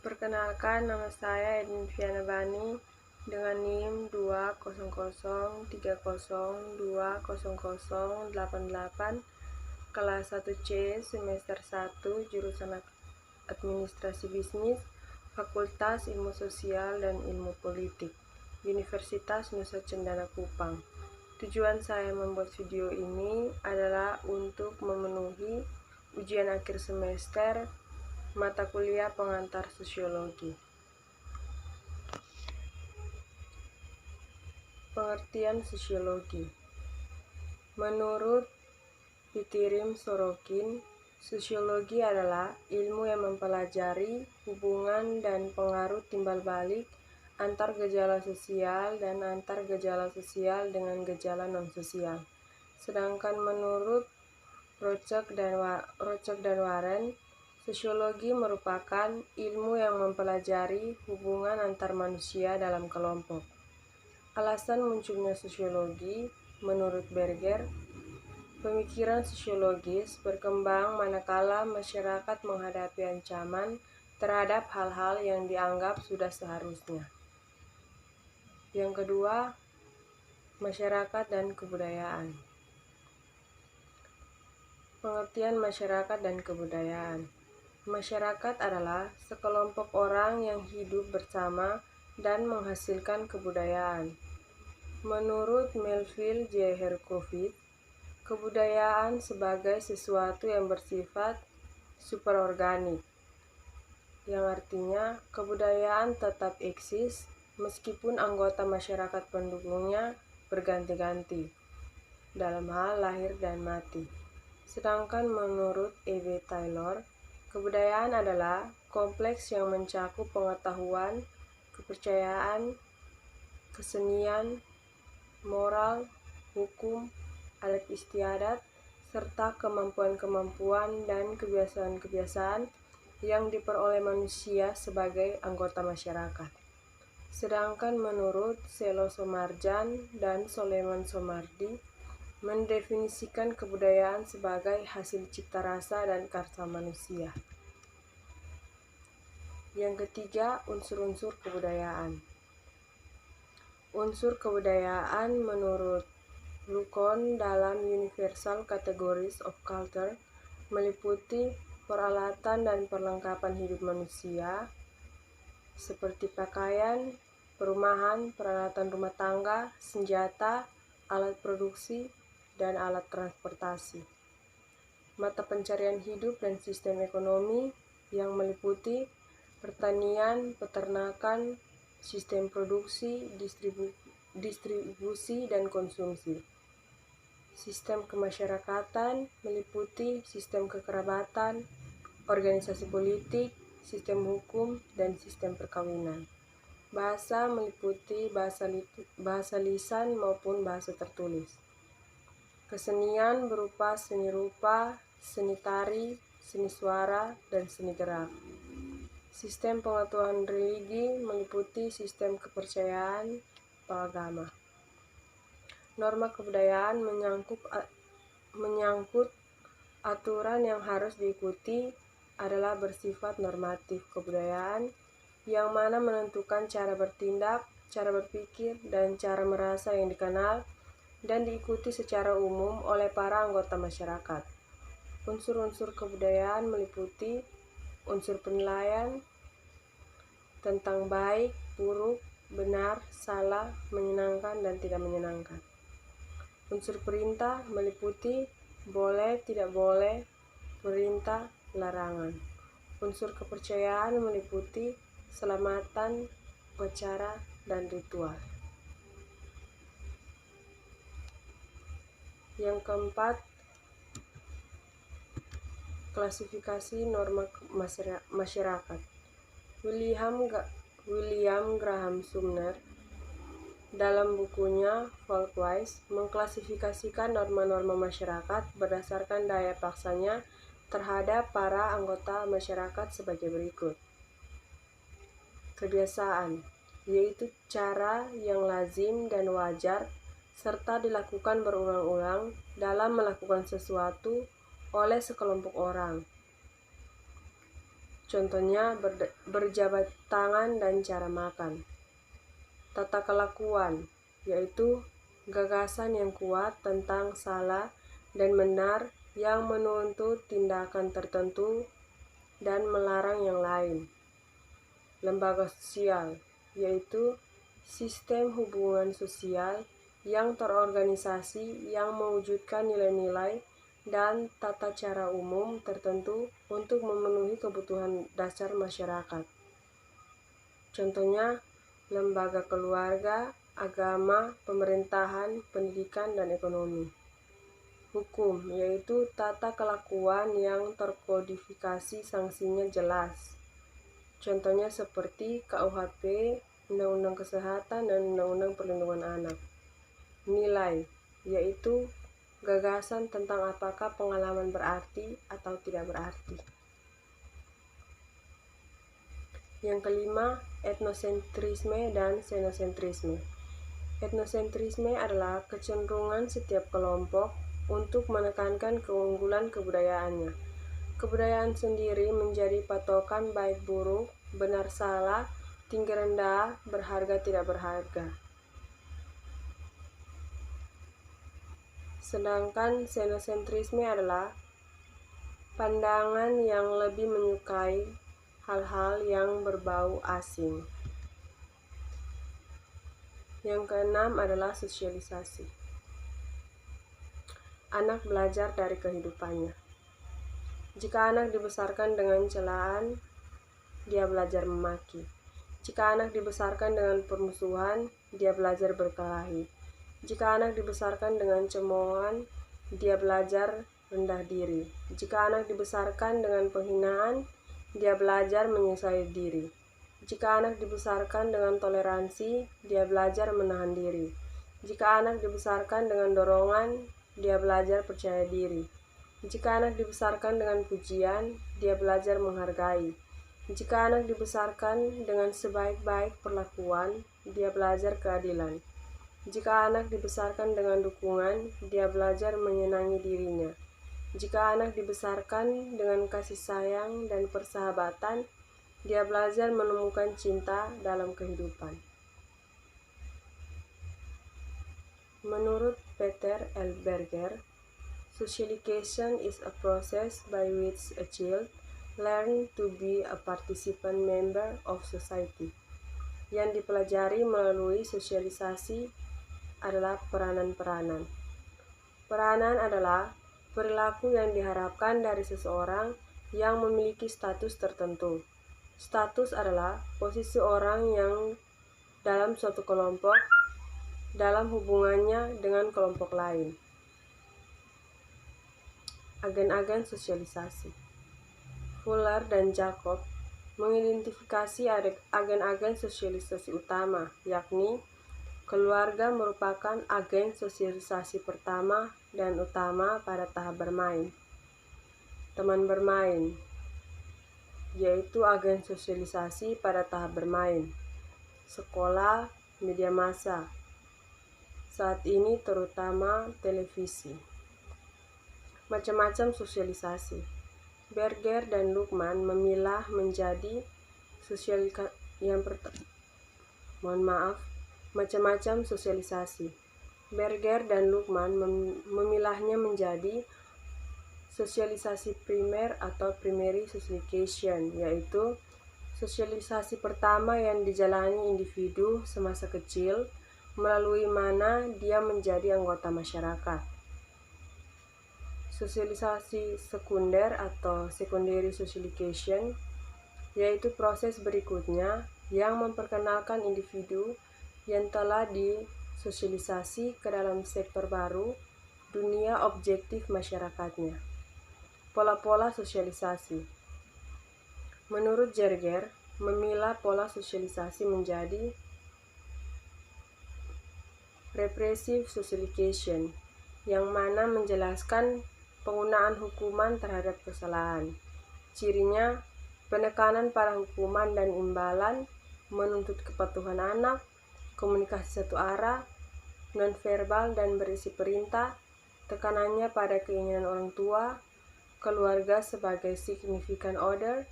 Perkenalkan, nama saya Edinviana Bani dengan NIM 20030020088, kelas 1C, semester 1, jurusan Administrasi Bisnis, Fakultas Ilmu Sosial dan Ilmu Politik, Universitas Nusa Cendana Kupang. Tujuan saya membuat video ini adalah untuk memenuhi ujian akhir semester mata kuliah pengantar sosiologi. Pengertian sosiologi. Menurut Pitirim Sorokin, sosiologi adalah ilmu yang mempelajari hubungan dan pengaruh timbal balik antar gejala sosial dan antar gejala sosial dengan gejala non-sosial. Sedangkan menurut Rochek dan Warren, sosiologi merupakan ilmu yang mempelajari hubungan antar manusia dalam kelompok. Alasan munculnya sosiologi, menurut Berger, pemikiran sosiologis berkembang manakala masyarakat menghadapi ancaman terhadap hal-hal yang dianggap sudah seharusnya. Yang kedua, masyarakat dan kebudayaan. Pengertian masyarakat dan kebudayaan. Masyarakat adalah sekelompok orang yang hidup bersama dan menghasilkan kebudayaan. Menurut Melville J. Herkovitz, kebudayaan sebagai sesuatu yang bersifat superorganik, yang artinya kebudayaan tetap eksis meskipun anggota masyarakat pendukungnya berganti-ganti dalam hal lahir dan mati. Sedangkan menurut E.B. Taylor, kebudayaan adalah kompleks yang mencakup pengetahuan, kepercayaan, kesenian, moral, hukum, adat istiadat, serta kemampuan-kemampuan dan kebiasaan-kebiasaan yang diperoleh manusia sebagai anggota masyarakat. Sedangkan menurut Selo Somarjan dan Soleman Somardi, mendefinisikan kebudayaan sebagai hasil cipta rasa dan karsa manusia. Yang ketiga, unsur-unsur kebudayaan. Unsur kebudayaan menurut Lucon dalam Universal Categories of Culture meliputi peralatan dan perlengkapan hidup manusia seperti pakaian, perumahan, peralatan rumah tangga, senjata, alat produksi, dan alat transportasi. Mata pencarian hidup dan sistem ekonomi yang meliputi pertanian, peternakan, sistem produksi, distribusi, dan konsumsi. Sistem kemasyarakatan meliputi sistem kekerabatan, organisasi politik, sistem hukum, dan sistem perkawinan. Bahasa meliputi bahasa lisan maupun bahasa tertulis. Kesenian berupa seni rupa, seni tari, seni suara, dan seni gerak. Sistem pengetahuan religi meliputi sistem kepercayaan agama. Norma kebudayaan menyangkut aturan yang harus diikuti adalah bersifat normatif kebudayaan yang mana menentukan cara bertindak, cara berpikir, dan cara merasa yang dikenal dan diikuti secara umum oleh para anggota masyarakat. Unsur-unsur kebudayaan meliputi unsur penilaian tentang baik, buruk, benar, salah, menyenangkan, dan tidak menyenangkan. Unsur perintah meliputi boleh, tidak boleh, perintah, larangan. Unsur kepercayaan meliputi selamatan, upacara, dan ritual. Yang keempat, klasifikasi norma masyarakat. William Graham Sumner dalam bukunya Folkways mengklasifikasikan norma-norma masyarakat berdasarkan daya paksanya terhadap para anggota masyarakat sebagai berikut. Kebiasaan, yaitu cara yang lazim dan wajar serta dilakukan berulang-ulang dalam melakukan sesuatu oleh sekelompok orang. Contohnya berjabat tangan dan cara makan. Tata kelakuan, yaitu gagasan yang kuat tentang salah dan benar yang menuntut tindakan tertentu dan melarang yang lain. Lembaga sosial, yaitu sistem hubungan sosial yang terorganisasi yang mewujudkan nilai-nilai dan tata cara umum tertentu untuk memenuhi kebutuhan dasar masyarakat. Contohnya, lembaga keluarga, agama, pemerintahan, pendidikan, dan ekonomi. Hukum, yaitu tata kelakuan yang terkodifikasi sanksinya jelas. Contohnya seperti KUHP, Undang-Undang Kesehatan, dan Undang-Undang Perlindungan Anak. Nilai, yaitu gagasan tentang apakah pengalaman berarti atau tidak berarti. Yang kelima, etnosentrisme dan xenosentrisme. Etnosentrisme adalah kecenderungan setiap kelompok untuk menekankan keunggulan kebudayaannya. Kebudayaan sendiri menjadi patokan baik buruk, benar salah, tinggi rendah, berharga tidak berharga. Sedangkan xenosentrisme adalah pandangan yang lebih menyukai hal-hal yang berbau asing. Yang keenam adalah sosialisasi. Anak belajar dari kehidupannya. Jika anak dibesarkan dengan celaan, dia belajar memaki. Jika anak dibesarkan dengan permusuhan, dia belajar berkelahi. Jika anak dibesarkan dengan cemoohan, dia belajar rendah diri. Jika anak dibesarkan dengan penghinaan, dia belajar menyesali diri. Jika anak dibesarkan dengan toleransi, dia belajar menahan diri. Jika anak dibesarkan dengan dorongan, dia belajar percaya diri. Jika anak dibesarkan dengan pujian, dia belajar menghargai. Jika anak dibesarkan dengan sebaik-baik perlakuan, dia belajar keadilan. Jika anak dibesarkan dengan dukungan, dia belajar menyenangi dirinya. Jika anak dibesarkan dengan kasih sayang dan persahabatan, dia belajar menemukan cinta dalam kehidupan. Menurut Peter L. Berger, socialization is a process by which a child learns to be a participant member of society. Yang dipelajari melalui sosialisasi adalah peranan-peranan. Peranan adalah perilaku yang diharapkan dari seseorang yang memiliki status tertentu. Status adalah posisi orang yang dalam suatu kelompok dalam hubungannya dengan kelompok lain. Agen-agen sosialisasi. Fuller dan Jacob mengidentifikasi agen-agen sosialisasi utama, yakni keluarga merupakan agen sosialisasi pertama dan utama pada tahap bermain. Teman bermain, yaitu agen sosialisasi pada tahap bermain. Sekolah, media massa, saat ini terutama televisi. Macam-macam sosialisasi. Berger dan Luckman memilah menjadi macam-macam sosialisasi. Berger dan Luckman memilahnya menjadi sosialisasi primer atau primary socialization, yaitu sosialisasi pertama yang dijalani individu semasa kecil, melalui mana dia menjadi anggota masyarakat. Sosialisasi sekunder atau secondary socialization, yaitu proses berikutnya yang memperkenalkan individu yang telah disosialisasi ke dalam sektor baru, dunia objektif masyarakatnya. Pola-pola sosialisasi. Menurut Berger, memilah pola sosialisasi menjadi repressive socialization, yang mana menjelaskan penggunaan hukuman terhadap kesalahan. Cirinya, penekanan pada hukuman dan imbalan, menuntut kepatuhan anak, komunikasi satu arah, nonverbal dan berisi perintah, tekanannya pada keinginan orang tua, keluarga sebagai significant other,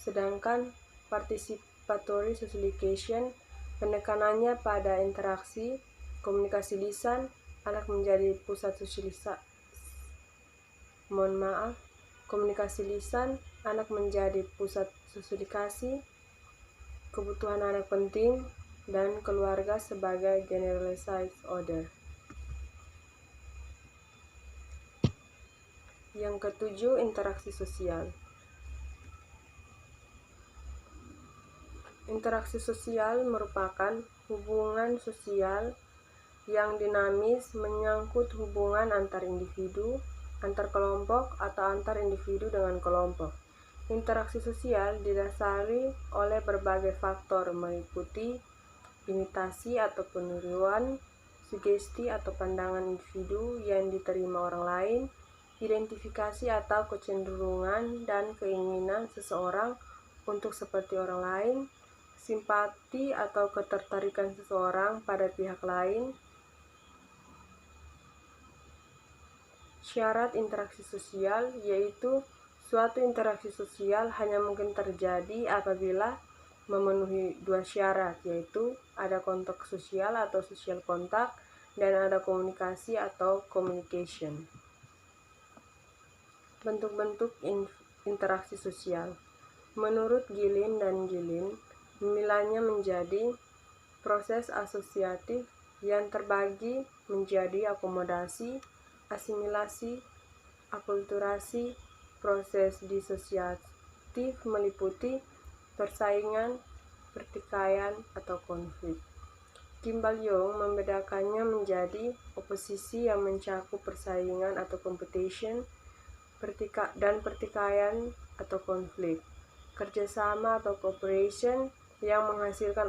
Sedangkan participatory socialization penekanannya pada interaksi, komunikasi lisan, anak menjadi pusat komunikasi lisan, anak menjadi pusat sosialisasi, kebutuhan anak penting, dan keluarga sebagai generalized order. Yang ketujuh, interaksi sosial. Interaksi sosial merupakan hubungan sosial yang dinamis menyangkut hubungan antar individu, antar kelompok, atau antar individu dengan kelompok. Interaksi sosial didasari oleh berbagai faktor meliputi imitasi atau peniruan, sugesti atau pandangan individu yang diterima orang lain, identifikasi atau kecenderungan dan keinginan seseorang untuk seperti orang lain, simpati atau ketertarikan seseorang pada pihak lain. Syarat interaksi sosial yaitu suatu interaksi sosial hanya mungkin terjadi apabila memenuhi dua syarat, yaitu ada kontak sosial atau social kontak dan ada komunikasi atau communication. Bentuk-bentuk interaksi sosial. Menurut Gilin dan Gilin, memilahnya menjadi proses asosiatif yang terbagi menjadi akomodasi, asimilasi, akulturasi. Proses disosiatif meliputi persaingan, pertikaian, atau konflik. Kimball Young membedakannya menjadi oposisi yang mencakup persaingan atau competition, dan pertikaian atau konflik, kerjasama atau cooperation yang menghasilkan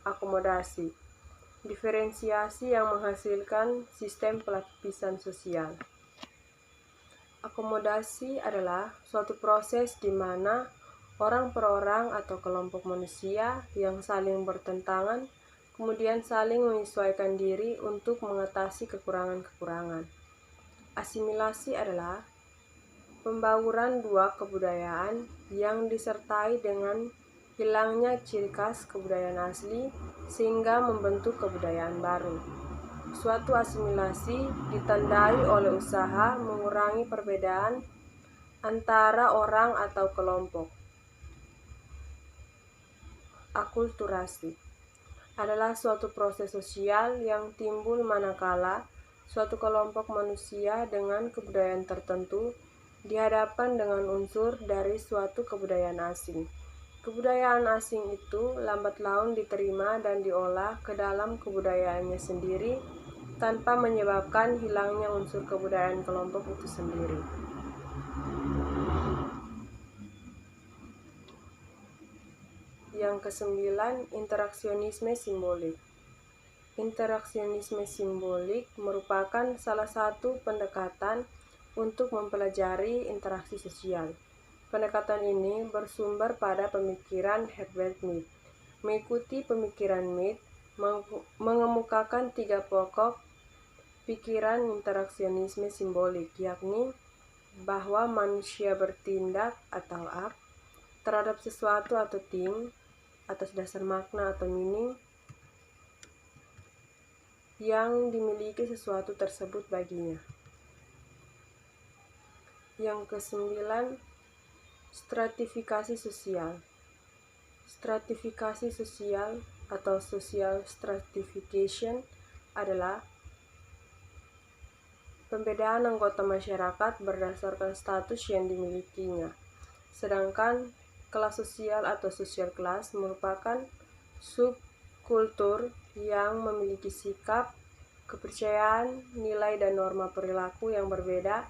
akomodasi, diferensiasi yang menghasilkan sistem pelapisan sosial. Akomodasi adalah suatu proses di mana orang per orang atau kelompok manusia yang saling bertentangan kemudian saling menyesuaikan diri untuk mengatasi kekurangan-kekurangan. Asimilasi adalah pembauran dua kebudayaan yang disertai dengan hilangnya ciri khas kebudayaan asli sehingga membentuk kebudayaan baru. Suatu asimilasi ditandai oleh usaha mengurangi perbedaan antara orang atau kelompok. Akulturasi adalah suatu proses sosial yang timbul manakala suatu kelompok manusia dengan kebudayaan tertentu dihadapkan dengan unsur dari suatu kebudayaan asing. Kebudayaan asing itu lambat laun diterima dan diolah ke dalam kebudayaannya sendiri tanpa menyebabkan hilangnya unsur kebudayaan kelompok itu sendiri. Yang kesembilan, interaksionisme simbolik. Interaksionisme simbolik merupakan salah satu pendekatan untuk mempelajari interaksi sosial. Pendekatan ini bersumber pada pemikiran Herbert Mead. Mengikuti pemikiran Mead, mengemukakan tiga pokok pikiran interaksionisme simbolik, yakni bahwa manusia bertindak atau act terhadap sesuatu atau thing atas dasar makna atau meaning yang dimiliki sesuatu tersebut baginya. Yang kesembilan, stratifikasi sosial. Stratifikasi sosial atau social stratification adalah pembedaan anggota masyarakat berdasarkan status yang dimilikinya. Sedangkan kelas sosial atau social class merupakan subkultur yang memiliki sikap, kepercayaan, nilai dan norma perilaku yang berbeda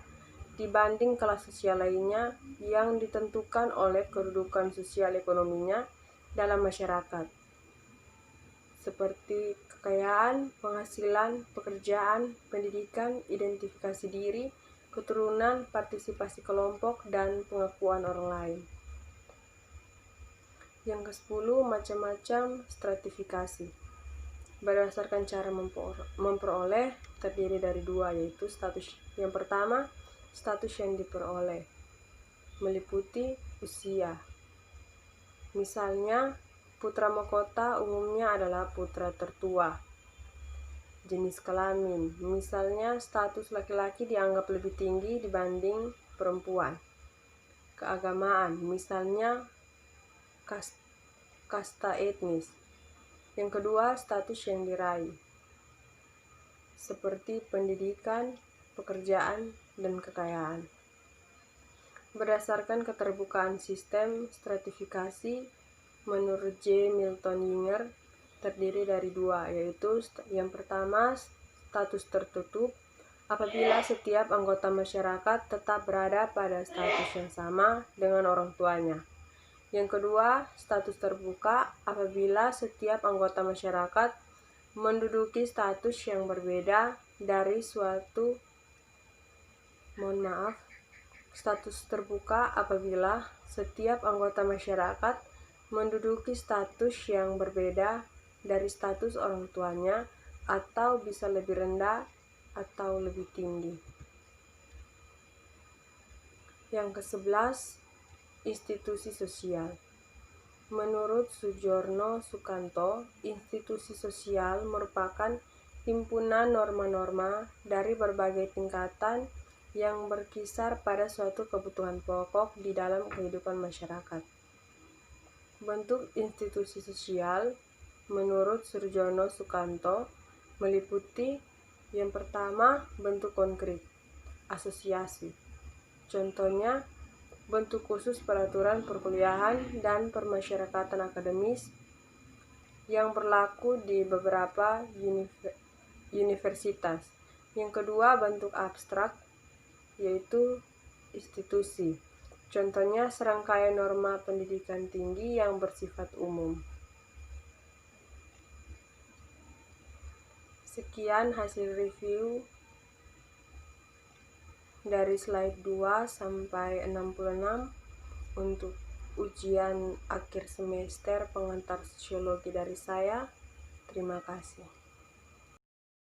dibanding kelas sosial lainnya yang ditentukan oleh kedudukan sosial ekonominya dalam masyarakat, seperti kekayaan, penghasilan, pekerjaan, pendidikan, identifikasi diri, keturunan, partisipasi kelompok, dan pengakuan orang lain. Yang ke-10, macam-macam stratifikasi. Berdasarkan cara memperoleh terdiri dari dua, yaitu status. Yang pertama, status yang diperoleh meliputi usia, Misalnya, putra mahkota umumnya adalah putra tertua. Jenis kelamin, misalnya status laki-laki dianggap lebih tinggi dibanding perempuan. Keagamaan, misalnya kasta etnis. Yang kedua, status yang diraih, seperti pendidikan, pekerjaan, dan kekayaan. Berdasarkan keterbukaan sistem stratifikasi, menurut J. Milton Yinger, terdiri dari dua, yaitu yang pertama, status tertutup, apabila setiap anggota masyarakat tetap berada pada status yang sama dengan orang tuanya. Yang kedua, status terbuka, apabila setiap anggota masyarakat menduduki status yang berbeda dari status terbuka apabila setiap anggota masyarakat menduduki status yang berbeda dari status orang tuanya atau bisa lebih rendah atau lebih tinggi. Yang ke-11, institusi sosial. Menurut Sudjono Sukanto, institusi sosial merupakan himpunan norma-norma dari berbagai tingkatan yang berkisar pada suatu kebutuhan pokok di dalam kehidupan masyarakat. Bentuk institusi sosial menurut Sudjono Sukanto meliputi yang pertama, bentuk konkret, asosiasi. Contohnya, bentuk khusus peraturan perkuliahan dan permasyarakatan akademis yang berlaku di beberapa universitas. Yang kedua, bentuk abstrak, yaitu institusi. Contohnya, serangkaian norma pendidikan tinggi yang bersifat umum. Sekian hasil review dari slide 2 sampai 66 untuk ujian akhir semester pengantar sosiologi dari saya. Terima kasih.